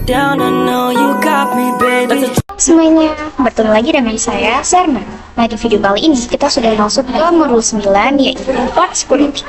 down, I know you got me, baby. Semuanya, bertemu lagi dengan saya, Serna. Nah, di video kali ini kita sudah masuk ke modul 9, yaitu port security.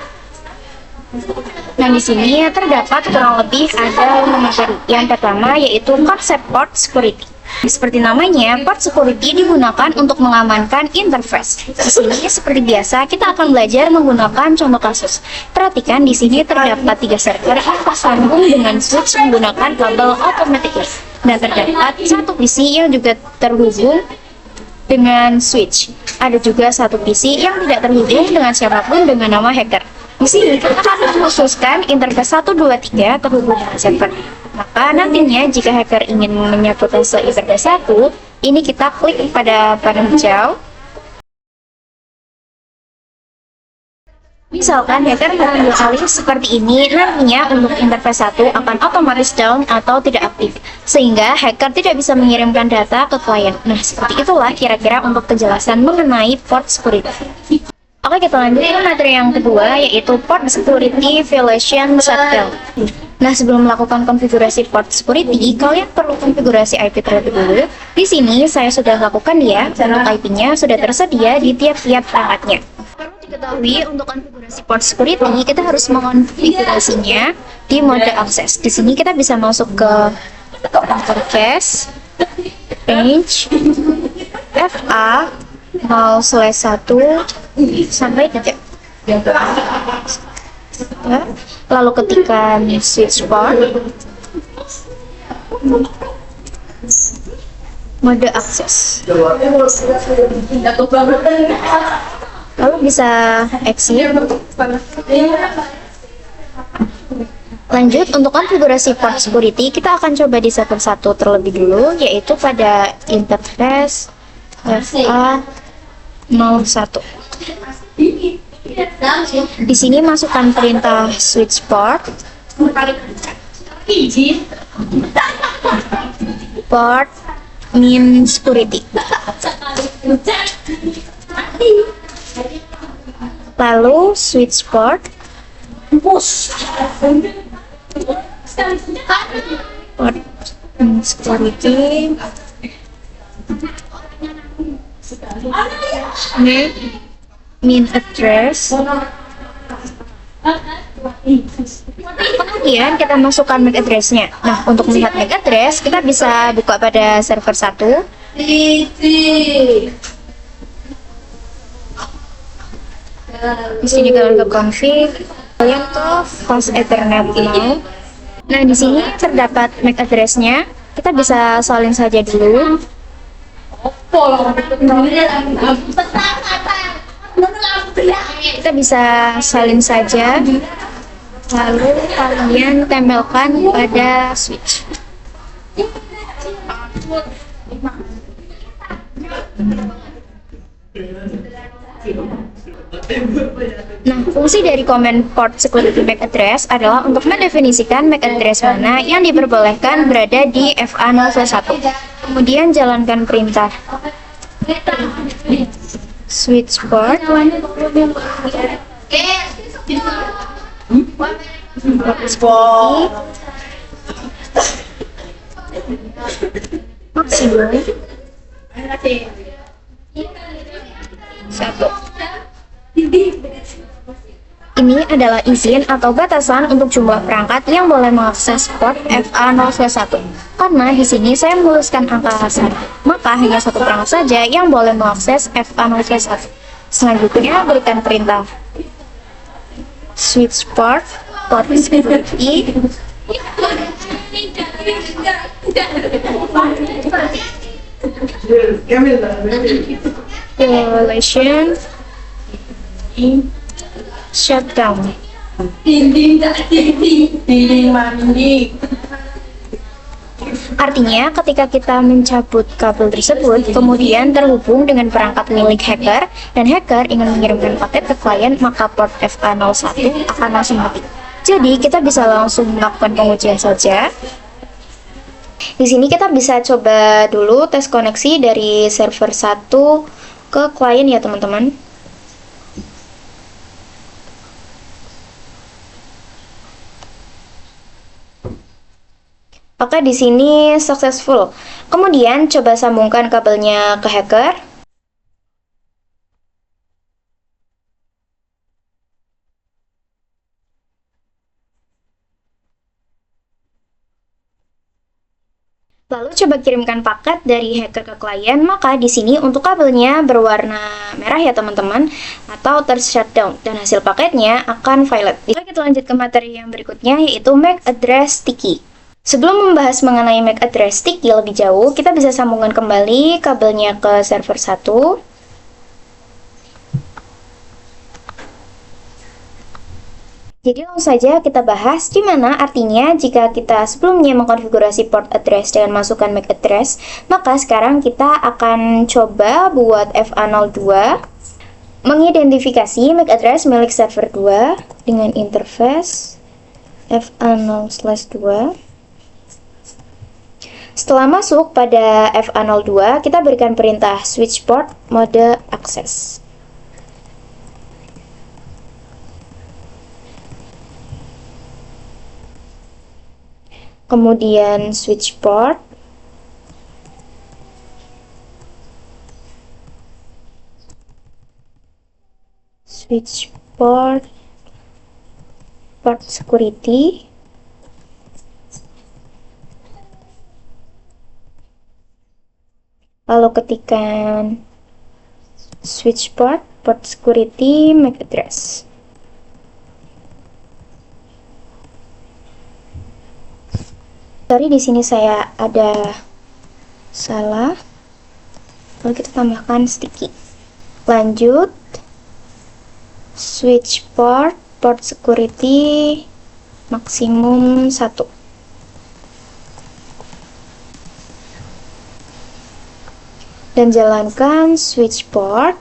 Nah, di sini terdapat kurang lebih ada 5 materi. Yang pertama yaitu konsep port security. Seperti namanya, port security digunakan untuk mengamankan interface. Di sini seperti biasa kita akan belajar menggunakan contoh kasus. Perhatikan di sini terdapat 3 server yang tersambung dengan switch menggunakan kabel automatic dan terdapat satu PC yang juga terhubung dengan switch. Ada juga satu PC yang tidak terhubung dengan siapapun dengan nama hacker. Di sini kita akan mengkhususkan interface 1, 2, 3 terhubung dengan server. Maka nantinya jika hacker ingin menyatu ke interface 1, ini kita klik pada panel hijau. Misalkan hacker mengambil alih seperti ini, nantinya untuk interface 1 akan otomatis down atau tidak aktif, sehingga hacker tidak bisa mengirimkan data ke klien. Nah, seperti itulah kira-kira untuk kejelasan mengenai port security. Oke, kita lanjut ke materi yang kedua, yaitu port security violation shutdown. Nah, sebelum melakukan konfigurasi port security, kalian perlu konfigurasi IP terlebih dulu. Di sini saya sudah lakukan ya, dan IP-nya sudah tersedia di tiap-tiap perangkatnya. Perlu diketahui untuk konfigurasi port security, kita harus mengonfigurasinya di mode akses. Di sini kita bisa masuk ke interface, range, FA 0/1 sampai 3. Lalu ketikkan switch port, mode akses, lalu bisa exit. Lanjut, untuk konfigurasi port security kita akan coba di server 1 terlebih dulu, yaitu pada interface FA 01. Di sini masukkan perintah switch port, port min security, lalu switch port, port min security, min address. Kemudian kita masukkan MAC address-nya. Nah, untuk melihat MAC address, kita bisa buka pada server 1. Di sini kalian ke config, kalian ke fast ethernet now. Nah, di sini terdapat MAC address-nya. Kita bisa salin saja dulu. Kita bisa salin saja, lalu kalian tempelkan pada switch. Nah, fungsi dari command port security MAC address adalah untuk mendefinisikan MAC address mana yang diperbolehkan berada di FA 0/1. Kemudian jalankan perintah switch port, maksimum 1. Ini adalah izin atau batasan untuk jumlah perangkat yang boleh mengakses port FA 0/1. Karena di sini saya menuliskan angka 1, maka hanya satu perangkat saja yang boleh mengakses FA 0/1. Selanjutnya berikan perintah switch port, port security, violation shutdown. Artinya, ketika kita mencabut kabel tersebut, kemudian terhubung dengan perangkat milik hacker, dan hacker ingin mengirimkan paket ke klien, maka port FA 01 akan langsung mati. Jadi, kita bisa langsung melakukan pengujian saja. Di sini kita bisa coba dulu tes koneksi dari server 1 ke klien ya, teman-teman. Oke, di sini successful. Kemudian coba sambungkan kabelnya ke hacker. Lalu coba kirimkan paket dari hacker ke klien, maka di sini untuk kabelnya berwarna merah ya teman-teman, atau tershutdown, dan hasil paketnya akan violet. Kita lanjut ke materi yang berikutnya, yaitu MAC address sticky. Sebelum membahas mengenai MAC address sticky lebih jauh, kita bisa sambungkan kembali kabelnya ke server 1. Jadi langsung saja kita bahas di mana artinya jika kita sebelumnya mengkonfigurasi port address dengan masukkan MAC address, maka sekarang kita akan coba buat FA02 mengidentifikasi MAC address milik server 2 dengan interface FA0/2. Setelah masuk pada FA02, kita berikan perintah switch port mode access. Kemudian switch port, port security, lalu ketikkan switch port security MAC address. Sorry, di sini saya ada salah. Lalu kita tambahkan sticky. Lanjut, switch port security maksimum 1. Dan jalankan switch port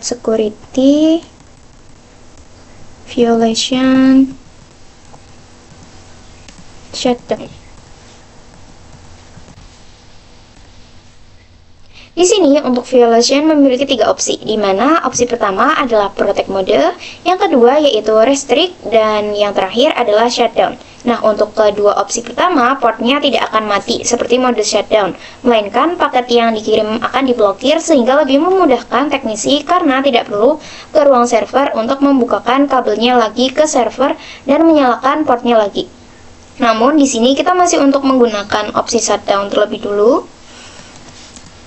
security violation shutdown. Di sini untuk violation memiliki 3 opsi, di mana opsi pertama adalah protect mode, yang kedua yaitu restrict, dan yang terakhir adalah shutdown. Nah, untuk kedua opsi pertama, portnya tidak akan mati seperti mode shutdown, melainkan paket yang dikirim akan diblokir sehingga lebih memudahkan teknisi karena tidak perlu ke ruang server untuk membukakan kabelnya lagi ke server dan menyalakan portnya lagi. Namun di sini kita masih untuk menggunakan opsi shutdown terlebih dulu.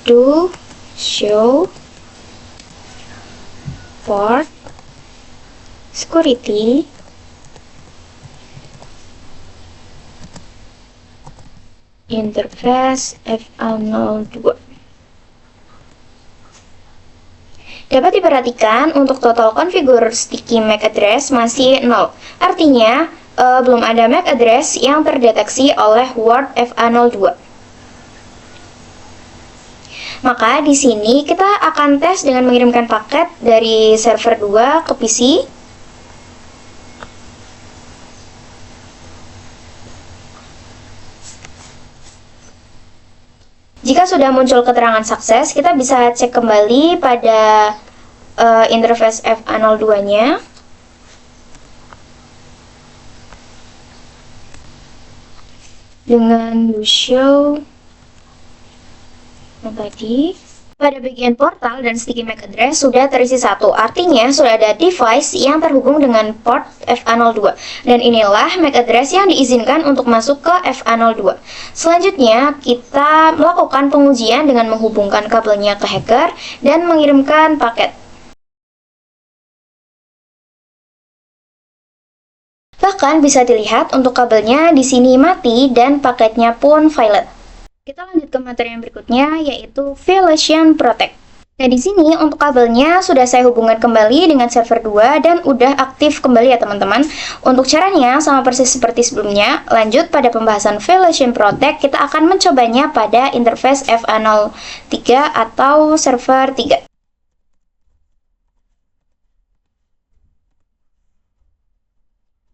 Do show port security interface FA02. Dapat diperhatikan untuk total configure sticky MAC address masih 0. Artinya belum ada MAC address yang terdeteksi oleh word FA02. Maka di sini kita akan tes dengan mengirimkan paket dari server 2 ke PC. Jika sudah muncul keterangan sukses, kita bisa cek kembali pada interface FA02-nya. Dengan do show tadi, pada bagian portal dan sticky MAC address sudah terisi 1, artinya sudah ada device yang terhubung dengan port FA02, dan inilah MAC address yang diizinkan untuk masuk ke FA02. Selanjutnya, kita melakukan pengujian dengan menghubungkan kabelnya ke hacker dan mengirimkan paket. Bahkan bisa dilihat untuk kabelnya di sini mati dan paketnya pun violet. Kita lanjut ke materi yang berikutnya, yaitu Violation Protect. Nah, di sini untuk kabelnya sudah saya hubungkan kembali dengan server 2 dan udah aktif kembali ya teman-teman. Untuk caranya sama persis seperti sebelumnya. Lanjut pada pembahasan Violation Protect, kita akan mencobanya pada interface FA03 atau server 3.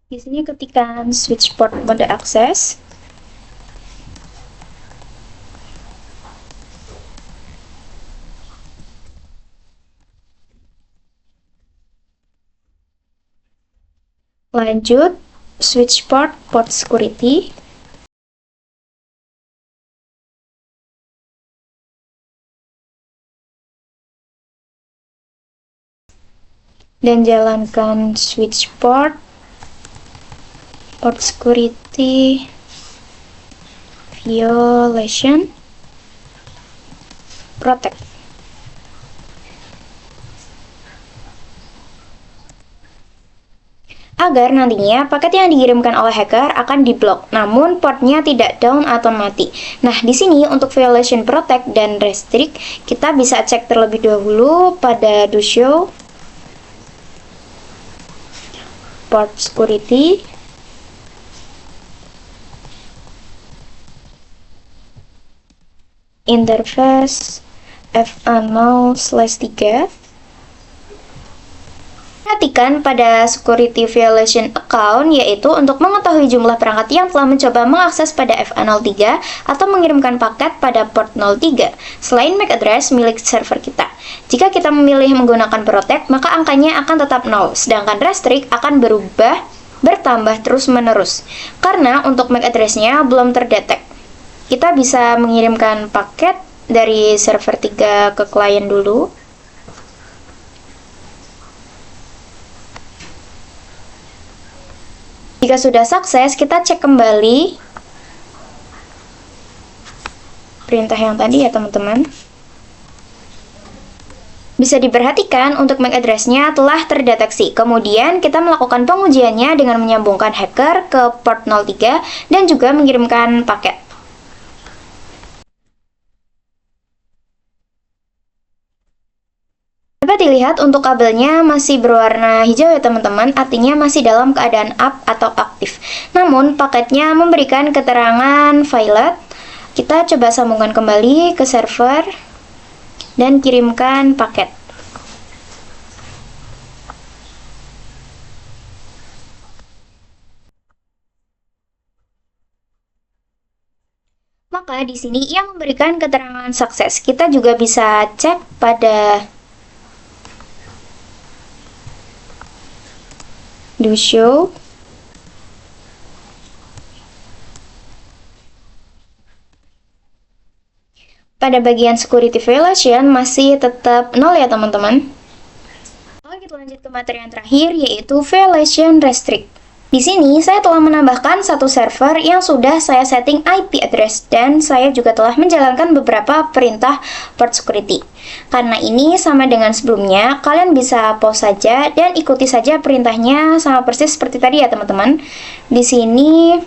Di sini ketikkan switch port mode access. Lanjut switch port security. dan jalankan switch port security violation protect. Agar nantinya paket yang dikirimkan oleh hacker akan diblok, namun portnya tidak down atau mati. Nah, di sini untuk violation protect dan restrict, kita bisa cek terlebih dahulu pada do show port security, interface fa0/3. Perhatikan pada security violation account, yaitu untuk mengetahui jumlah perangkat yang telah mencoba mengakses pada FA03 atau mengirimkan paket pada port 03 selain MAC address milik server kita. Jika kita memilih menggunakan protect, maka angkanya akan tetap 0, sedangkan restrict akan bertambah terus-menerus karena untuk MAC address-nya belum terdetek. Kita bisa mengirimkan paket dari server 3 ke klien dulu. Jika sudah sukses, kita cek kembali perintah yang tadi ya teman-teman. Bisa diperhatikan untuk MAC address-nya telah terdeteksi. Kemudian kita melakukan pengujiannya dengan menyambungkan hacker ke port 03 dan juga mengirimkan paket. Dapat dilihat untuk kabelnya masih berwarna hijau ya teman-teman, artinya masih dalam keadaan up atau aktif. Namun paketnya memberikan keterangan violet. Kita coba sambungkan kembali ke server dan kirimkan paket. Maka di sini ia memberikan keterangan sukses. Kita juga bisa cek pada do show pada bagian security violation masih tetap 0 ya teman-teman. Oke, kita lanjut ke materi yang terakhir, yaitu violation restrict. Di sini saya telah menambahkan satu server yang sudah saya setting IP address dan saya juga telah menjalankan beberapa perintah port security. Karena ini sama dengan sebelumnya, kalian bisa pause saja dan ikuti saja perintahnya sama persis seperti tadi ya teman-teman. Di sini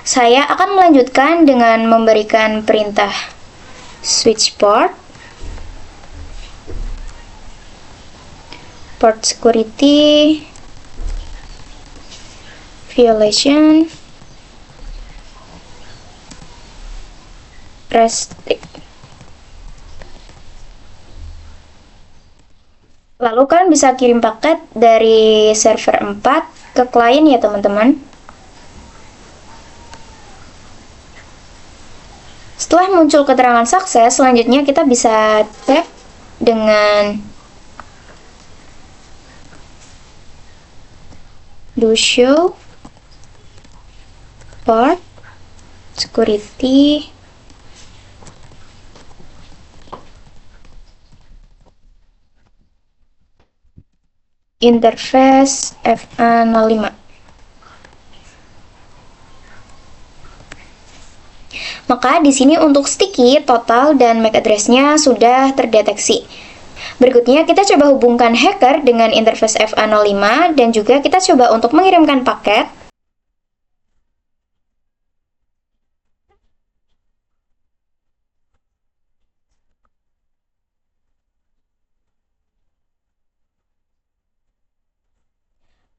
saya akan melanjutkan dengan memberikan perintah switch port security violation restrict. Lalu kalian bisa kirim paket dari server 4 ke klien ya teman-teman. Setelah muncul keterangan sukses, selanjutnya kita bisa cek dengan do show port security interface FA05. Maka di sini untuk sticky, total, dan MAC address-nya sudah terdeteksi. Berikutnya kita coba hubungkan hacker dengan interface FA05 dan juga kita coba untuk mengirimkan paket.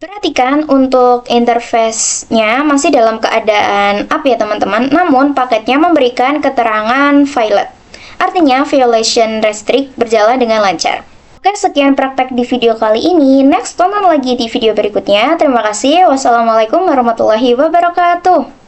Perhatikan untuk interface-nya masih dalam keadaan up ya teman-teman, namun paketnya memberikan keterangan violet. Artinya violation restrict berjalan dengan lancar. Oke, sekian praktek di video kali ini. Next, tonton lagi di video berikutnya. Terima kasih. Wassalamualaikum warahmatullahi wabarakatuh.